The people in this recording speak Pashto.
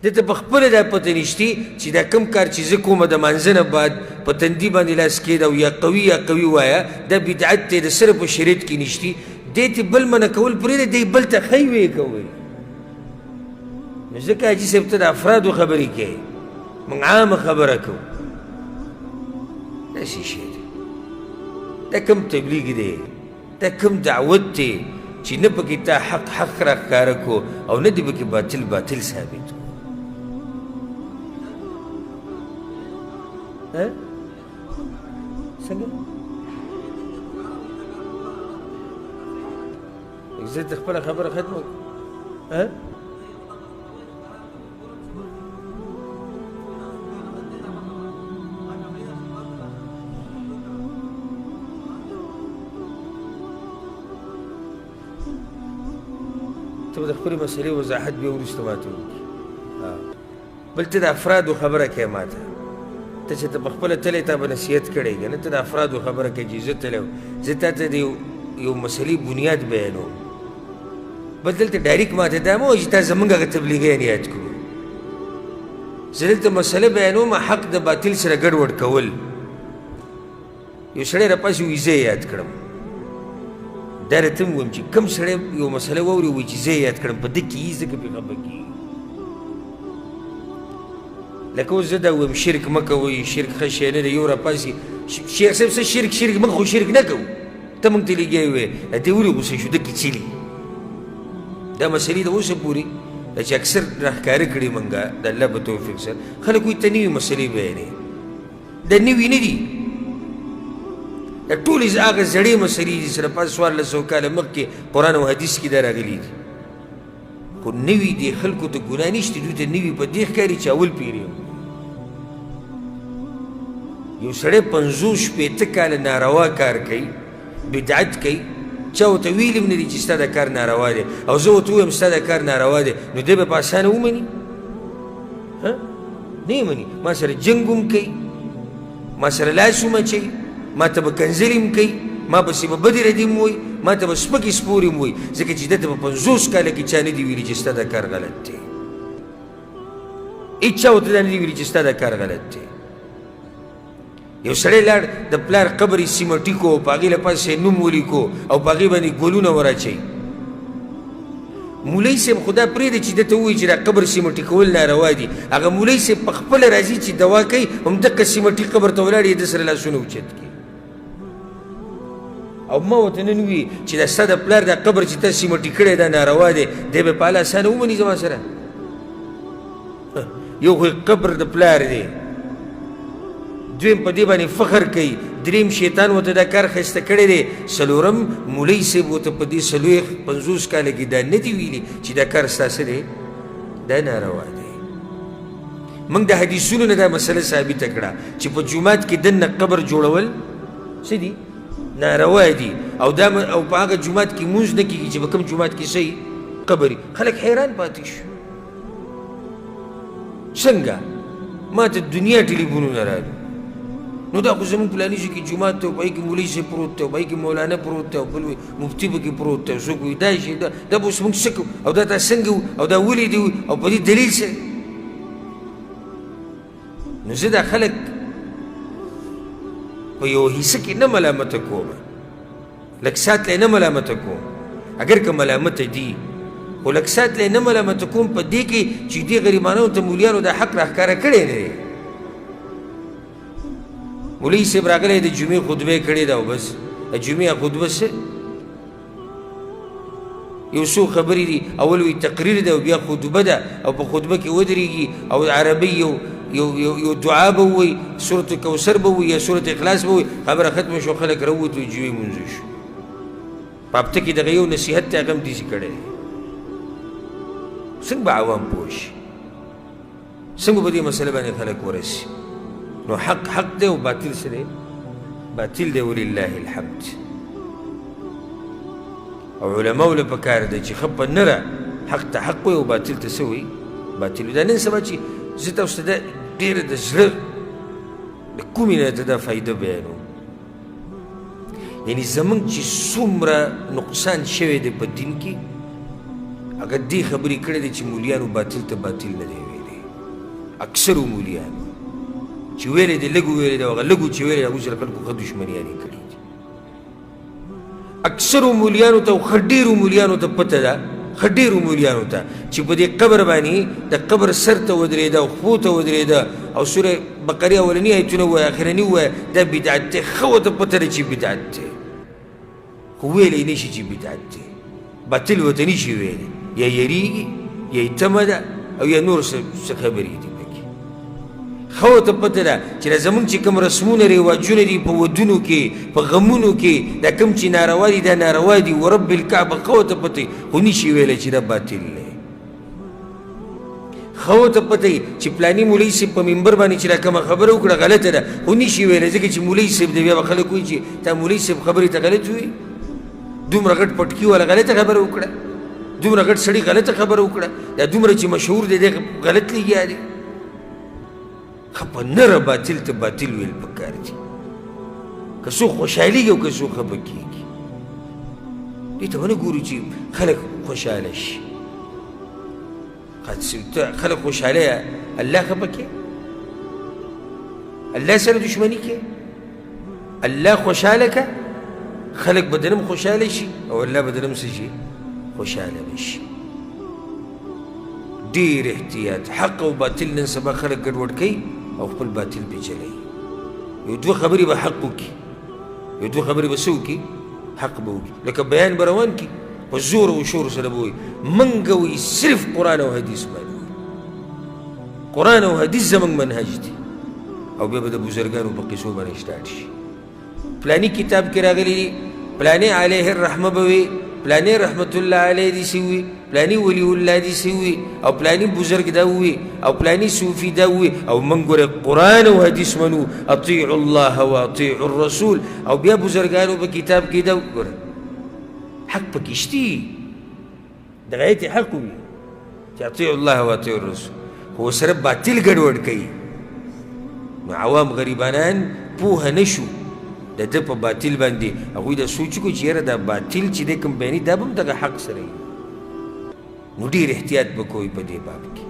ده ته په خپله دا پته نشتي چې دا کوم کار چې زه کومه د مانځه نه بعد په تندي باندې لاس کېده او یا قوي وایه دا بدعت دی د سره په شریعت کې نشتي دې ته بل منع کول پرېږده دی بل ته ښی ویې کوئ نو ځکه حاجي صاحب ته د افرادو خبرې کوې موږ عامه خبره کوو داسې شی دی دا کوم تبلیغ دی دا کوم دعوت دی چې نه پکې تا حق راښکاره کو او نه دې پکې باطل ثابت کو څنګه زه ته خپله خبره ختمه ته به د خپلې مسلې وضاحت بیا وروسته ماته وکړي بل ته د افرادو خبره کوې ماته ته چې ته په خپله تلی تا به نصیحت کړی که نه ته د افرادو خبره کوې چې زه تلی زه تا ته د یو مسلې بنیاد بیانوم بل دلته ډایرکټ ماته دا مه وایي چې تا زموږ هغه تبلیغیان یاد کړو زه دلته مسله بیانوم حق د باطل سره ګډوډ کول یو سړی راپاسې وایي زه یاد کړم دا راته هم ووایم چې کوم سړی یو مسله واوري وایي چې زه یې یاد کړم په ده کې یي ځکه پرې خفه کېږي لکه اوس زه دا ووایم شرک مه کوئ شرک ښه شی نه دی یو راپاسي شیخ صاحب څه شرک موږ خو شرک نه کوو ته موږ ته لګیا وې دې ولې غوسه شو ده کې چلي دا مسلې د اوسه پورې چې اکثر راښکاره کړي موږ د الله په توفیق سره خلک وایي ته نوي مسلې بیانې دا نوي نه دي دا ټولې هغه زړې مسلې دي چې لپاره 1400 کاله مخکې قرآن او حدیث کې دا راغلي دي خو نوي دي خلکو ته ګناه نشته دوی ته نوي په دې ښکاري چې اول پیر یو سړی 50 شپېته کاله ناروا کار کوي بدعت کوي چا ورته ویلي هم نه دي چې ستا دا کار ناروا دی او زه ورته ووایم ستا دا کار ناروا دی نو دی به په اسانه ومني نه یې مني ما سره جنګ هم کوي ما سره لاس هم اچوي ما ته به کنځلې هم کوي ما پسې به بدې ردې هم وایي ما ته به سپکې سپورې هم وایي ځکه چې ده ته په 50 کاله کې چا نه دي ویلي چې ستا دا کار غلط دی هېچا ورته دا نه دي ویلي چې ستا دا کار غلط دی یو سړی لاړ د پلار قبر یې سیمټي کو په هغې له پاسه یې نوم ولیکو او په هغې باندې ګلونه وراچوي مولوي صاحب خو دا پرېږده چې ده ته ووایي چې دا قبر سیمټي کول ناروا دي هغه مولوي صاحب په خپله راځي چې دوا کوي همدقه سیمټي قبر ته ولاړ یې ده سره لاسونه اوچت کړي او ما ورته نن وي چې دا ستا د پلار دا قبر چې تا سیمټي کړی دا ناروا دی دی به په اله اسانه ومني زما سره یو خو قبر د پلار دی دویم په دې باندې فخر کوي دریم شیطان ورته دا کار ښایسته کړی دی څلورم مولوي صاحب ورته په دې 50 کاله کې دا نه دي ویلي چې دا کار ستاسې دی دا ناروا دی موږ د حدیثونو نه دا مسله ثابته کړه چې په جومات کې دننه قبر جوړول څه دي ناروا دي او په هغه جومات کې مونځ نه کېږي چې په کوم جومات کې صحیح قبر خلک حیران پاتې شو څنګه ما ته دنیا ټلیفونونه راغلي نو دا خو زموږ پلانیزو کې جومات دی او په هغې کې مولوي صاحب پروت دی او په هغې کې مولانا پروت دی او بل مفتي پکې پروت دی او څوک وایي دا شي دا به اوس موږ څه کوو او دا تا څنګه وو او دا ولې دي او په دې دلیل څه نو زه دا خلک په یو حصه کې نه ملامته کوم لږ ساعت لی نه ملامته کوم اگر که ملامته دي خو لږ ساعت لی نه ملامته کوم په دې کې چې دې غریبانو ته مولیانو دا حق راښکاره کړی نه دی مولوي صاحب راغلی د جمعې خطبه یې کړې ده او بس د جمعې خطبه څه یو څو خبرې دي اول وی تقریر ده او بیا خطبه ده او په خطبه کې ودرېږي او عربي یو دعا به ووایي سورة کوثر به ووایي یا سورة اخلاص به ووایي خبره ختمه شو خلک راووتو جمعې لمونځ شو په هفته کې دغه یو نصیحت ته هغه هم داسې کړی دی څنګه به عوام پوه شي څنګه به دې مسله باندې خلک ورسي نو حق دی او باطل څه دی باطل دی ولله الحمد او علماو له پکار دی چې ښه په نره حق ته حق وایي او باطل ته څه وایي باطل دا نن سبا چې زه تاسو ته دا ډېره د زړه د کومې نه ته دا فایده بیانوم یعنې زموږ چې څومره نقصان شوی دی په دین کې هغه دې خبرې کړې دی چې مولیانو باطل ته باطل نه دی ویلی اکثرو مولیانو چې ویلې دي لږ ویلې دي هغه لږو چې ویلې هغوی سره خلکو ښه دشمنیانې کړي دي اکثرو مولیانو ته او ښه ډېرو مولیانو ته پته ده ښه ډېرو مولیانو ته چې په دې قبر باندې د قبر سر ته ودرېده او خپو ته ودرېده او سورې بقرې اولني ایتونه ووایه اخرني ووایه دا بدعت دی ښه ورته پته ده چې بدعت دی خو ویلی نه شي چې بدعت دی باطل ورته نه شي ویلی یا یریږي یا یې تمه ده او یا نور څه خبرې دي پکې ښه ورته پته ده چې دا زمونږ چې کوم رسمونه رواجونه دي په ودونو کې په غمونو کې دا کوم چې ناروا دي دا ناروا دي ورب الکعبه ښه ورته پته خو نه شي ویلی چې دا باطل دی ښه ورته پته چې پلاني مولوي صاحب په منبر باندې چې دا کومه خبره وکړه غلطه ده خو نه شي ویلی ځکه چې مولوي صاحب دی بیا به خلک وایي چې تا مولوي صاحب خبرې ته غلط وایي دومره غټ پټکي والا غلطه خبره وکړه دومره غټ سړي غلطه خبره وکړه دا دومره چې مشهور دی دی غلط لګیا دی ښه په نره باطل ته باطل ویل پکار دي که څوک خوشحالېږي او که څوک خفه کېږي دې ته ونه ګورو چې خلک خوشحاله شي خلک خوشحاله الله خفه کې الله سره دشمني کې الله خوشحاله که خلق بدنم خوشحاله شي او الله بدنم څه شي خوشحاله بشي ډېر احتیاط حق او باطل نن سبا خلک ګډوډ کوي او خپل باطل پیچلوي یو دوه خبرې به حق وکړي یو دوه خبرې به څه وکړي حق به وکړي لکه بیان به روان کړي په زور او شور سره به وایي منګه وایي صرف قرآن او حدیث باندې وایي قرآن او حدیث زموږ منهج دي او بیا به د بزرګانو په قصو باندې سټارټ شي پلانی کتاب کې راغلی دي پلانی علیه الرحمه به وي پلانی رحمت الله علیه دي سی وي پلانی ولی الله دي سی وي او پلانی بزرګ دا وي او پلانی صوفي دا وي او موږ ګوره قرآن او حدیث منو اطیعوا الله واطیعوا الرسول او بیا بزرګانو په کتاب کې دا ګوره حق پکې شتي د غایت حق وي چې اطیعوا الله واطیعوا الرسول خو سره باطل ګډوډ کوي نو عوام غریبانان پوهه نشو د ده په باطل باندې هغوی دا سوچ کو چې یاره دا باطل چې دی کوم بیاني دا به هم دغه حق سره وي نو ډېر احتیاط به کوئ په دې باب کې